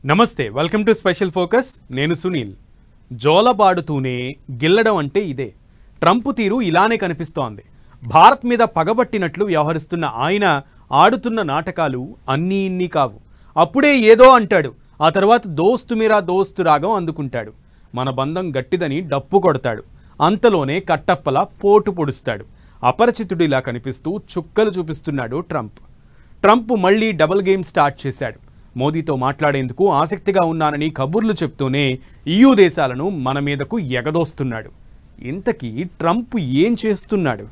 నమస్తే welcome to special focus నేను సునీల్ జోలబాడుతూనే గిల్లడం అంటే ఇదే ట్రంప్ తీరు ఇలానే కనిపిస్తోంది భారత్ మీద పగబట్టినట్లు వ్యవహరిస్తున్న ఆయన ఆడుతున్న నాటకాలు అన్నీ ఇన్ని కావు అప్పుడే ఏదో అంటాడు ఆ తర్వాత దోస్తు మీరా దోస్తు రాగం అందుకుంటాడు మన బంధం గట్టిదని డప్పు కొడతాడు అంతలోనే కట్టప్పలా పోటు పొడుస్తాడు అపరిచితుడిలా కనిపిస్తూ చుక్కలు చూపిస్తున్నాడు ట్రంప్ మళ్ళీ డబుల్ గేమ్ స్టార్ట్ చేశాడు మోదీతో మాట్లాడేందుకు ఆసక్తిగా ఉన్నానని కబుర్లు చెప్తూనే EU దేశాలను మన మీదకు ఎగదోస్తున్నాడు ఇంతకీ ట్రంప్ ఏం చేస్తున్నాడు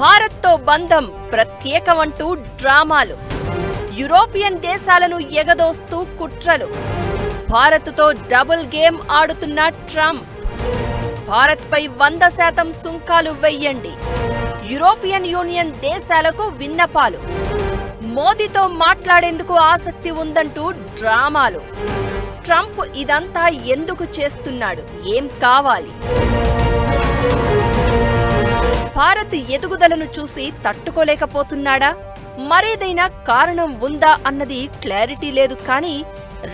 భారత్తో బంధం ప్రత్యేకమంటూ డ్రామాలు యూరోపియన్ దేశాలను ఎగదోస్తూ కుట్రలు భారత్తో డబుల్ గేమ్ ఆడుతున్న ట్రంప్ భారత్పై 100% సుంకాలు వెయ్యండి యూరోపియన్ యూనియన్ దేశాలకు విన్నపాలు మోదీతో మాట్లాడేందుకు ఆసక్తి ఉందంటూ డ్రామాలు ట్రంప్ ఇదంతా ఎందుకు చేస్తున్నాడు ఏం కావాలి భారత్ ఎదుగుదలను చూసి తట్టుకోలేకపోతున్నాడా మరేదైనా కారణం ఉందా అన్నది క్లారిటీ లేదు కానీ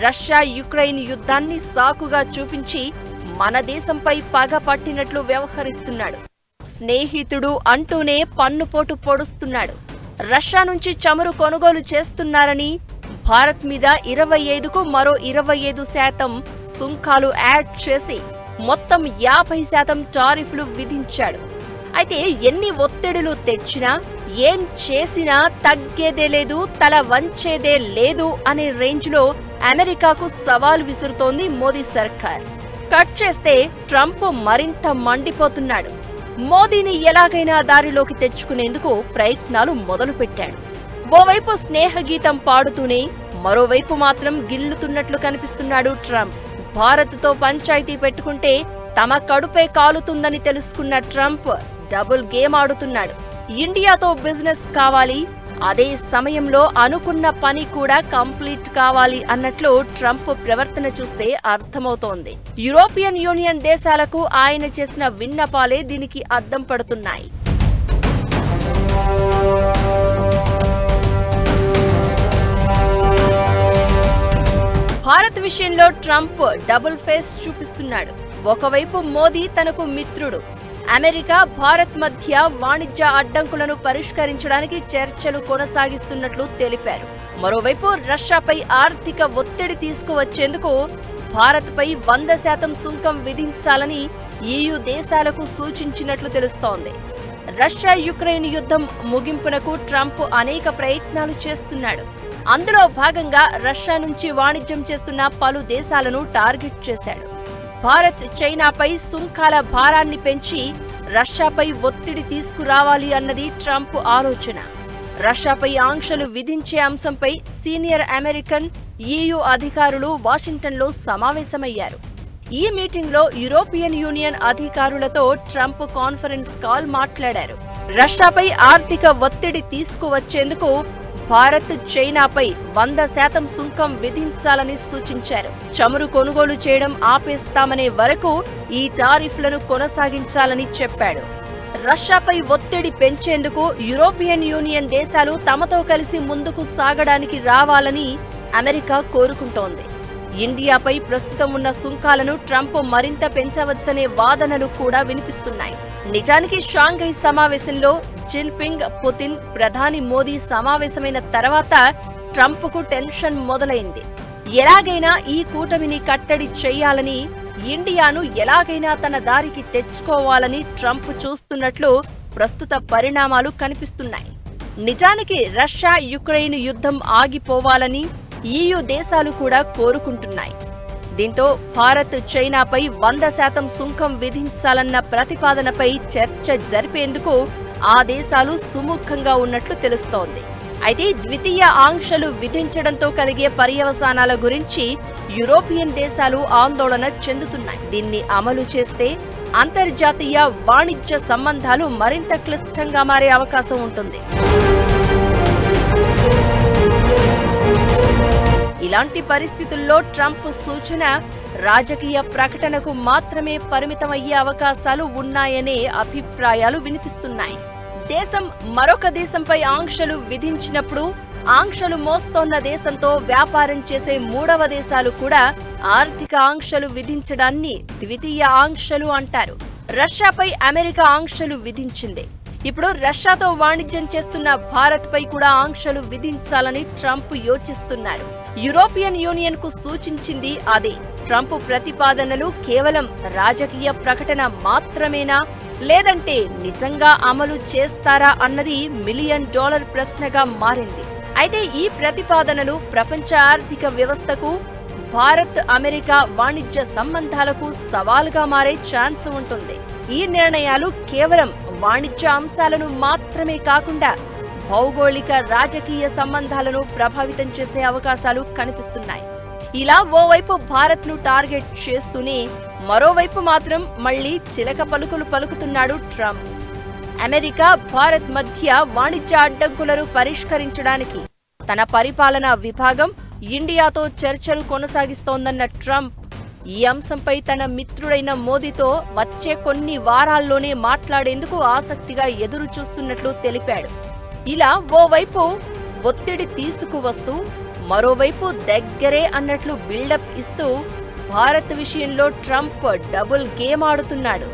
రష్యా యుక్రెయిన్ యుద్ధాన్ని సాకుగా చూపించి మన దేశంపై పగ పట్టినట్లు వ్యవహరిస్తున్నాడు స్నేహితుడు అంటూనే పన్నుపోటు పొడుస్తున్నాడు రష్యా నుంచి చమురు కొనుగోలు చేస్తున్నారని భారత్ మీద 25కు మరో 25% సుంకాలు యాడ్ చేసి మొత్తం 50% టారిఫ్లు విధించాడు అయితే ఎన్ని ఒత్తిడులు తెచ్చినా ఏం చేసినా తగ్గేదే లేదు తల వంచేదే లేదు అనే రేంజ్లో అమెరికాకు సవాల్ విసురుతోంది మోదీ సర్కార్ కట్ చేస్తే ట్రంప్ మరింత మండిపోతున్నాడు మోదీని ఎలాగైనా దారిలోకి తెచ్చుకునేందుకు ప్రయత్నాలు మొదలుపెట్టాడు ఓవైపు స్నేహగీతం పాడుతూనే మరోవైపు మాత్రం గిల్లుతున్నట్లు కనిపిస్తున్నాడు ట్రంప్ భారత్తో పంచాయతీ పెట్టుకుంటే తమ కడుపే కాలుతుందని తెలుసుకున్న ట్రంప్ డబుల్ గేమ్ ఆడుతున్నాడు ఇండియాతో బిజినెస్ కావాలి అదే సమయంలో అనుకున్న పని కూడా కంప్లీట్ కావాలి అన్నట్లు ట్రంప్ ప్రవర్తన చూస్తే అర్థమవుతోంది యూరోపియన్ యూనియన్ దేశాలకు ఆయన చేసిన విన్నపాలే దీనికి అద్దం పడుతున్నాయి భారత్ విషయంలో ట్రంప్ డబుల్ ఫేస్ చూపిస్తున్నాడు ఒకవైపు మోదీ తనకు మిత్రుడు అమెరికా భారత్ మధ్య వాణిజ్య అడ్డంకులను పరిష్కరించడానికి చర్చలు కొనసాగిస్తున్నట్లు తెలిపారు మరోవైపు రష్యాపై ఆర్థిక ఒత్తిడి తీసుకువచ్చేందుకు భారత్పై 100% సుంకం విధించాలని EU దేశాలకు సూచించినట్లు తెలుస్తోంది రష్యా యుక్రెయిన్ యుద్ధం ముగింపునకు ట్రంప్ అనేక ప్రయత్నాలు చేస్తున్నాడు అందులో భాగంగా రష్యా నుంచి వాణిజ్యం చేస్తున్న పలు దేశాలను టార్గెట్ చేశాడు భారత్ చైనాపై సుంకాల భారాన్ని పెంచి రష్యాపై ఒత్తిడి తీసుకురావాలి అన్నది ట్రంప్ ఆలోచన రష్యాపై ఆంక్షలు విధించే అంశంపై సీనియర్ అమెరికన్ EU అధికారులు వాషింగ్టన్లో సమావేశమయ్యారు ఈ మీటింగ్లో యూరోపియన్ యూనియన్ అధికారులతో ట్రంప్ కాన్ఫరెన్స్ కాల్ మాట్లాడారు రష్యాపై ఆర్థిక ఒత్తిడి తీసుకువచ్చేందుకు భారత్ చైనాపై 100% సుంకం విధించాలని సూచించారు చమురు కొనుగోలు చేయడం ఆపేస్తామనే వరకు ఈ టారిఫ్లను కొనసాగించాలని చెప్పాడు రష్యాపై ఒత్తిడి పెంచేందుకు యూరోపియన్ యూనియన్ దేశాలు తమతో కలిసి ముందుకు సాగడానికి రావాలని అమెరికా కోరుకుంటోంది ఇండియాపై ప్రస్తుతం ఉన్న సుంకాలను ట్రంప్ మరింత పెంచవచ్చనే వాదనలు కూడా వినిపిస్తున్నాయి నిజానికి షాంఘై సమావేశంలో జిన్పింగ్ పుతిన్ ప్రధాని మోదీ సమావేశమైన తర్వాత ట్రంప్కు టెన్షన్ మొదలైంది ఎలాగైనా ఈ కూటమిని కట్టడి చేయాలని ఇండియాను ఎలాగైనా తన దారికి తెచ్చుకోవాలని ట్రంప్ చూస్తున్నట్లు ప్రస్తుత పరిణామాలు కనిపిస్తున్నాయి నిజానికి రష్యా యుక్రెయిన్ యుద్ధం ఆగిపోవాలని EU దేశాలు కూడా కోరుకుంటున్నాయి దీంతో భారత్ చైనాపై 100% సుంకం విధించాలన్న ప్రతిపాదనపై చర్చ జరిపేందుకు ఆ దేశాలు సుముఖంగా ఉన్నట్లు తెలుస్తోంది అయితే ద్వితీయ ఆంక్షలు విధించడంతో కలిగే పర్యవసానాల గురించి యూరోపియన్ దేశాలు ఆందోళన చెందుతున్నాయి దీన్ని అమలు చేస్తే అంతర్జాతీయ వాణిజ్య సంబంధాలు మరింత క్లిష్టంగా మారే అవకాశం ఉంటుంది. ఇలాంటి పరిస్థితుల్లో ట్రంప్ సూచన రాజకీయ ప్రకటనకు మాత్రమే పరిమితమయ్యే అవకాశాలు ఉన్నాయనే అభిప్రాయాలు వినిపిస్తున్నాయి. దేశం మరొక దేశంపై ఆంక్షలు విధించినప్పుడు ఆంక్షలు మోస్తోన్న దేశంతో వ్యాపారం చేసే మూడవ దేశాలు కూడా ఆర్థిక ఆంక్షలు విధించడాన్ని ద్వితీయ ఆంక్షలు అంటారు. రష్యాపై అమెరికా ఆంక్షలు విధించింది. ఇప్పుడు రష్యాతో వాణిజ్యం చేస్తున్న భారత్పై కూడా ఆంక్షలు విధించాలని ట్రంప్ యోచిస్తున్నారు. యూరోపియన్ యూనియన్ కు సూచించింది అదే. ట్రంప్ ప్రతిపాదనలు కేవలం రాజకీయ ప్రకటన మాత్రమేనా, లేదంటే నిజంగా అమలు చేస్తారా అన్నది $1 మిలియన్ ప్రశ్నగా మారింది. అయితే ఈ ప్రతిపాదనలు ప్రపంచ ఆర్థిక వ్యవస్థకు, భారత్ అమెరికా వాణిజ్య సంబంధాలకు సవాలుగా మారే ఛాన్స్ ఉంటుంది. ఈ నిర్ణయాలు కేవలం వాణిజ్య అంశాలను మాత్రమే కాకుండా భౌగోళిక రాజకీయ సంబంధాలను ప్రభావితం చేసే అవకాశాలు కనిపిస్తున్నాయి. ఇలా ఓవైపు భారత్ ను టార్గెట్ చేస్తూనే మరోవైపు మాత్రం మళ్లీ చిలక పలుకులు పలుకుతున్నాడు ట్రంప్. అమెరికా భారత్ మధ్య వాణిజ్య అడ్డంకులను పరిష్కరించడానికి తన పరిపాలనా విభాగం ఇండియాతో చర్చలు కొనసాగిస్తోందన్న ట్రంప్ ఈ అంశంపై తన మిత్రుడైన మోదీతో వచ్చే కొన్ని వారాల్లోనే మాట్లాడేందుకు ఆసక్తిగా ఎదురు చూస్తున్నట్లు తెలిపాడు. ఇలా ఓవైపు ఒత్తిడి తీసుకువస్తూ మరోవైపు దగ్గరే అన్నట్లు బిల్డప్ ఇస్తూ భారత్ విషయంలో ట్రంప్ డబుల్ గేమ్ ఆడుతున్నాడు.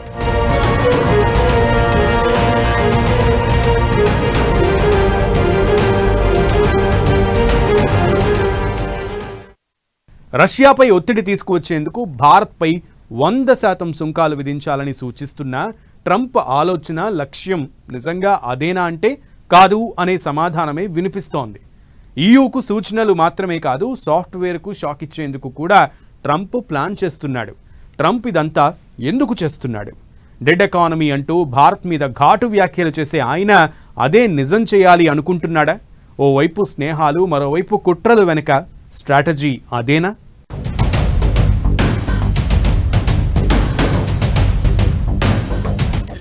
రష్యాపై ఒత్తిడి తీసుకువచ్చేందుకు భారత్పై 100% సుంకాలు విధించాలని సూచిస్తున్న ట్రంప్ ఆలోచన లక్ష్యం నిజంగా అదేనా అంటే కాదు అనే సమాధానమే వినిపిస్తోంది. ఈయూకు సూచనలు మాత్రమే కాదు, సాఫ్ట్వేర్కు షాక్ ఇచ్చేందుకు కూడా ట్రంప్ ప్లాన్ చేస్తున్నాడు. ట్రంప్ ఇదంతా ఎందుకు చేస్తున్నాడు? డెడ్ ఎకానమీ అంటూ భారత్ మీద ఘాటు వ్యాఖ్యలు చేసే ఆయన అదే నిజం చేయాలి అనుకుంటున్నాడా? ఓవైపు స్నేహాలు, మరోవైపు కుట్రలు వెనుక స్ట్రాటజీ అదేనా?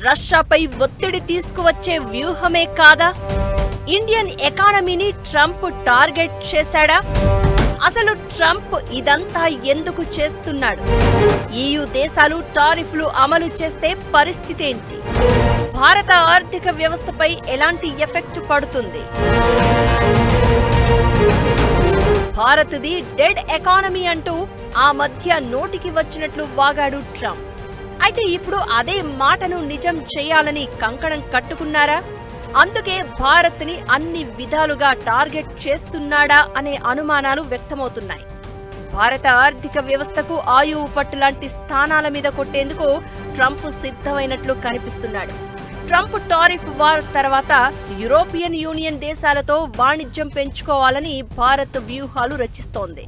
రష్యాపై ఒత్తిడి తీసుకువచ్చే వ్యూహమే కాదా? ఇండియన్ ఎకానమీని ట్రంప్ టార్గెట్ చేశాడా? అసలు ట్రంప్ ఇదంతా ఎందుకు చేస్తున్నాడు? EU దేశాలు టారిఫ్లు అమలు చేస్తే పరిస్థితి ఏంటి? భారత ఆర్థిక వ్యవస్థపై ఎలాంటి ఎఫెక్ట్ పడుతుంది? భారత్ది డెడ్ ఎకానమీ అంటూ ఆ మధ్య నోటికి వచ్చినట్లు వాగాడు ట్రంప్. అయితే ఇప్పుడు అదే మాటను నిజం చేయాలని కంకణం కట్టుకున్నారా? అందుకే భారత్ని అన్ని విధాలుగా టార్గెట్ చేస్తున్నాడా అనే అనుమానాలు వ్యక్తమవుతున్నాయి. భారత ఆర్థిక వ్యవస్థకు ఆయువు పట్టు లాంటి స్థానాల మీద కొట్టేందుకు ట్రంప్ సిద్ధమైనట్లు కనిపిస్తున్నాడు. ట్రంప్ టారిఫ్ వార్ తర్వాత యూరోపియన్ యూనియన్ దేశాలతో వాణిజ్యం పెంచుకోవాలని భారత్ వ్యూహాలు రచిస్తోంది.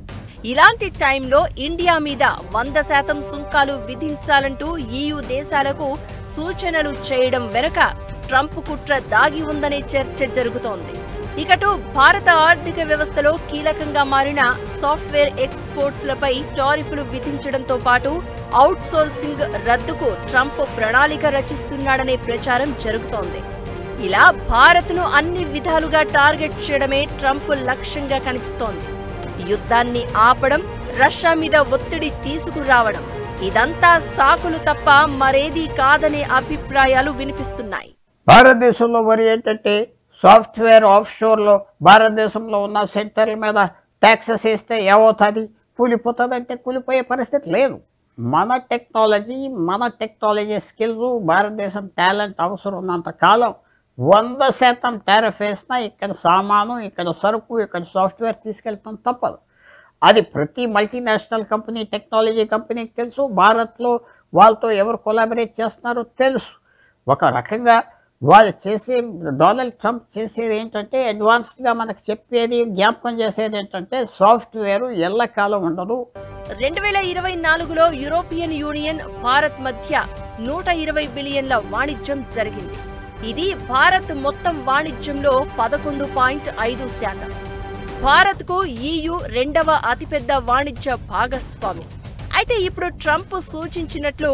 ఇలాంటి టైంలో ఇండియా మీద 100% సుంకాలు విధించాలంటూ EU దేశాలకు సూచనలు చేయడం వెనుక ట్రంప్ కుట్ర దాగి ఉందనే చర్చ జరుగుతోంది. ఇకటు భారత ఆర్థిక వ్యవస్థలో కీలకంగా మారిన సాఫ్ట్వేర్ ఎక్స్పోర్ట్స్లపై టారిఫ్లు విధించడంతో పాటు అవుట్ సోర్సింగ్ రద్దుకు ట్రంప్ ప్రణాళిక రచిస్తున్నాడనే ప్రచారం జరుగుతోంది. ఇలా భారత్ను అన్ని విధాలుగా టార్గెట్ చేయడమే ట్రంప్ లక్ష్యంగా కనిపిస్తోంది. యుద్ధాన్ని ఆపడం, రష్యా మీద ఒత్తిడి తీసుకురావడం, ఇదంతా సాకులు తప్ప మరేదీ కాదనే అభిప్రాయాలు వినిపిస్తున్నాయి. భారతదేశంలో మరి ఏంటంటే సాఫ్ట్వేర్ ఆఫ్షోర్లో భారతదేశంలో ఉన్న సెక్టర్ల మీద ట్యాక్సెస్ వేస్తే ఏమవుతుంది? కూలిపోతుందంటే కూలిపోయే పరిస్థితి లేదు. మన టెక్నాలజీ స్కిల్స్, భారతదేశం టాలెంట్ అవసరం ఉన్నంత కాలం 100% టారిఫ్ వేసినా ఇక్కడ సామాను, ఇక్కడ సరుకు, ఇక్కడ సాఫ్ట్వేర్ తీసుకెళ్తాం తప్పదు. అది ప్రతి మల్టీనేషనల్ కంపెనీ, టెక్నాలజీ కంపెనీకి తెలుసు. భారత్లో వాళ్ళతో ఎవరు కొలాబరేట్ చేస్తున్నారో తెలుసు. ఒక రకంగా వాళ్ళు చేసే, డొనాల్డ్ ట్రంప్ చేసేది ఏంటంటే అడ్వాన్స్డ్గా మనకు చెప్పేది, జ్ఞాపకం చేసేది ఏంటంటే సాఫ్ట్వేర్ ఎల్లకాలం ఉండదు. 2024లో యూరోపియన్ యూనియన్ భారత్ మధ్య 120 బిలియన్ల వాణిజ్యం జరిగింది. ఇది భారత్ మొత్తం వాణిజ్యంలో 11.5%. భారత్కు EU రెండవ అతిపెద్ద వాణిజ్య భాగస్వామి. అయితే ఇప్పుడు ట్రంప్ సూచించినట్లు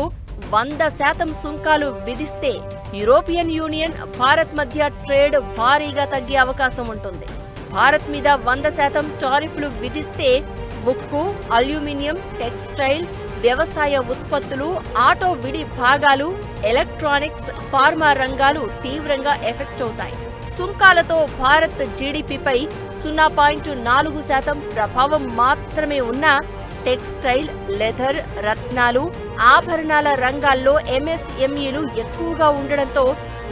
100% సుంకాలు విధిస్తే యూరోపియన్ యూనియన్, భారత్ మధ్య ట్రేడ్ భారీగా తగ్గే అవకాశం ఉంటుంది. భారత్ మీద 100% టారిఫ్లు విధిస్తే ఉక్కు, అల్యూమినియం, టెక్స్టైల్, వ్యవసాయ ఉత్పత్తులు, ఆటో విడి భాగాలు, ఎలక్ట్రానిక్స్, ఫార్మా రంగాలు తీవ్రంగా ఎఫెక్ట్ అవుతాయి. సుంకాలతో భారత్ జీడీపీపై 0.4% ప్రభావం మాత్రమే ఉన్న టెక్స్టైల్, లెదర్, రత్నాలు, ఆభరణాల రంగాల్లో ఎంఎస్ఎంఈలు ఎక్కువగా ఉండడంతో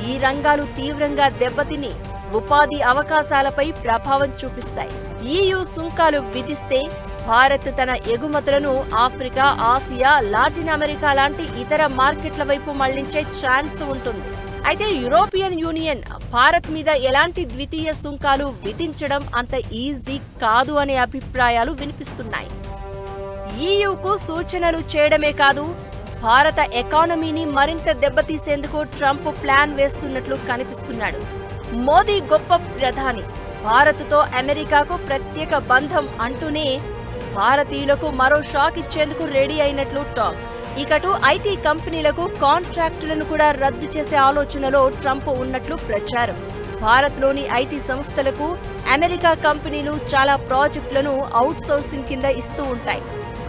ఈ రంగాలు తీవ్రంగా దెబ్బతిని ఉపాధి అవకాశాలపై ప్రభావం చూపిస్తాయి. EU సుంకాలు విధిస్తే భారత్ తన ఎగుమతులను ఆఫ్రికా, ఆసియా, లాటిన్ అమెరికా లాంటి ఇతర మార్కెట్ల వైపు మళ్లించే ఛాన్స్ ఉంటుంది. అయితే యూరోపియన్ యూనియన్ భారత్ మీద ఎలాంటి ద్వితీయ సుంకాలు విధించడం అంత ఈజీ కాదు అనే అభిప్రాయాలు వినిపిస్తున్నాయి. EUకు సూచనలు చేయడమే కాదు, భారత ఎకానమీని మరింత దెబ్బతీసేందుకు ట్రంప్ ప్లాన్ వేస్తున్నట్లు కనిపిస్తున్నాడు. మోదీ గొప్ప ప్రధాని, భారత్తో అమెరికాకు ప్రత్యేక బంధం అంటూనే భారతీయులకు మరో షాక్ ఇచ్చేందుకు రెడీ అయినట్లు టాక్. ఇకటు ఐటీ కంపెనీలకు కాంట్రాక్టులను కూడా రద్దు చేసే ఆలోచనలో ట్రంప్ ఉన్నట్లు ప్రచారం. భారత్లోని ఐటీ సంస్థలకు అమెరికా కంపెనీలు చాలా ప్రాజెక్టులను అవుట్సోర్సింగ్ కింద ఇస్తూ ఉంటాయి.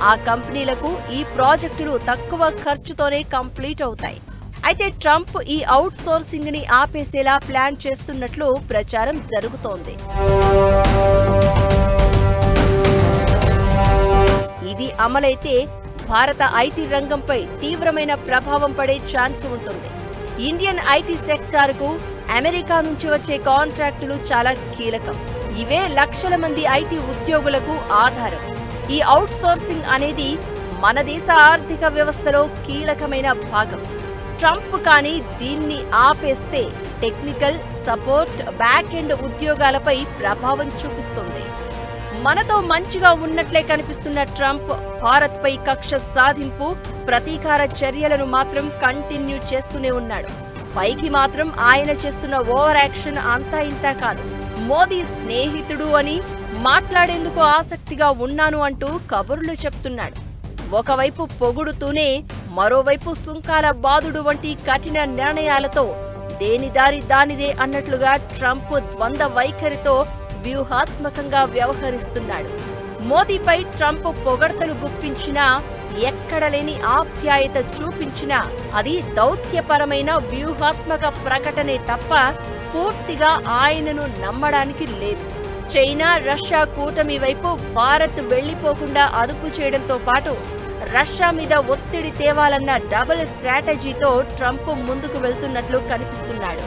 ఆ కంపెనీలకు ఈ ప్రాజెక్టులు తక్కువ ఖర్చుతోనే కంప్లీట్ అవుతాయి. అయితే ట్రంప్ ఈ అవుట్సోర్సింగ్ ని ఆపేసేలా ప్లాన్ చేస్తున్నట్లు ప్రచారం జరుగుతోంది. ఇది అమలైతే భారత ఐటీ రంగంపై తీవ్రమైన ప్రభావం పడే ఛాన్స్ ఉంటుంది. ఇండియన్ ఐటీ సెక్టార్కు అమెరికా నుంచి వచ్చే కాంట్రాక్టులు చాలా కీలకం. ఇవే లక్షల మంది ఐటీ ఉద్యోగులకు ఆధారం. ఈ అవుట్సోర్సింగ్ అనేది మన దేశ ఆర్థిక వ్యవస్థలో కీలకమైన భాగం. ట్రంప్ కానీ దీన్ని ఆపేస్తే టెక్నికల్, సపోర్ట్, బ్యాక్ ఎండ్ ఉద్యోగాలపై ప్రభావం చూపిస్తుంది. మనతో మంచిగా ఉన్నట్లే కనిపిస్తున్న ట్రంప్ భారత్పై కక్ష సాధింపు, ప్రతీకార చర్యలను మాత్రం కంటిన్యూ చేస్తూనే ఉన్నాడు. పైకి మాత్రం ఆయన చేస్తున్న ఓవర్ యాక్షన్ అంతా ఇంతా కాదు. మోదీ స్నేహితుడు అని, మాట్లాడేందుకు ఆసక్తిగా ఉన్నాను అంటూ కబుర్లు చెప్తున్నాడు. ఒకవైపు పొగుడుతూనే మరోవైపు సుంకాల బాదుడు వంటి కఠిన నిర్ణయాలతో దేని దారి దానిదే అన్నట్లుగా ట్రంప్ ద్వంద్వ వైఖరితో వ్యూహాత్మకంగా వ్యవహరిస్తున్నాడు. మోదీపై ట్రంప్ పొగడ్తలు గుప్పించినా, ఎక్కడలేని ఆప్యాయత చూపించినా అది దౌత్యపరమైన వ్యూహాత్మక ప్రకటనే తప్ప పూర్తిగా ఆయనను నమ్మడానికి లేదు. చైనా, రష్యా కూటమి వైపు భారత్ వెళ్లిపోకుండా అదుపు చేయడంతో పాటు రష్యా మీద ఒత్తిడి తేవాలన్న డబుల్ స్ట్రాటజీతో ట్రంప్ ముందుకు వెళ్తున్నట్లు కనిపిస్తున్నాడు.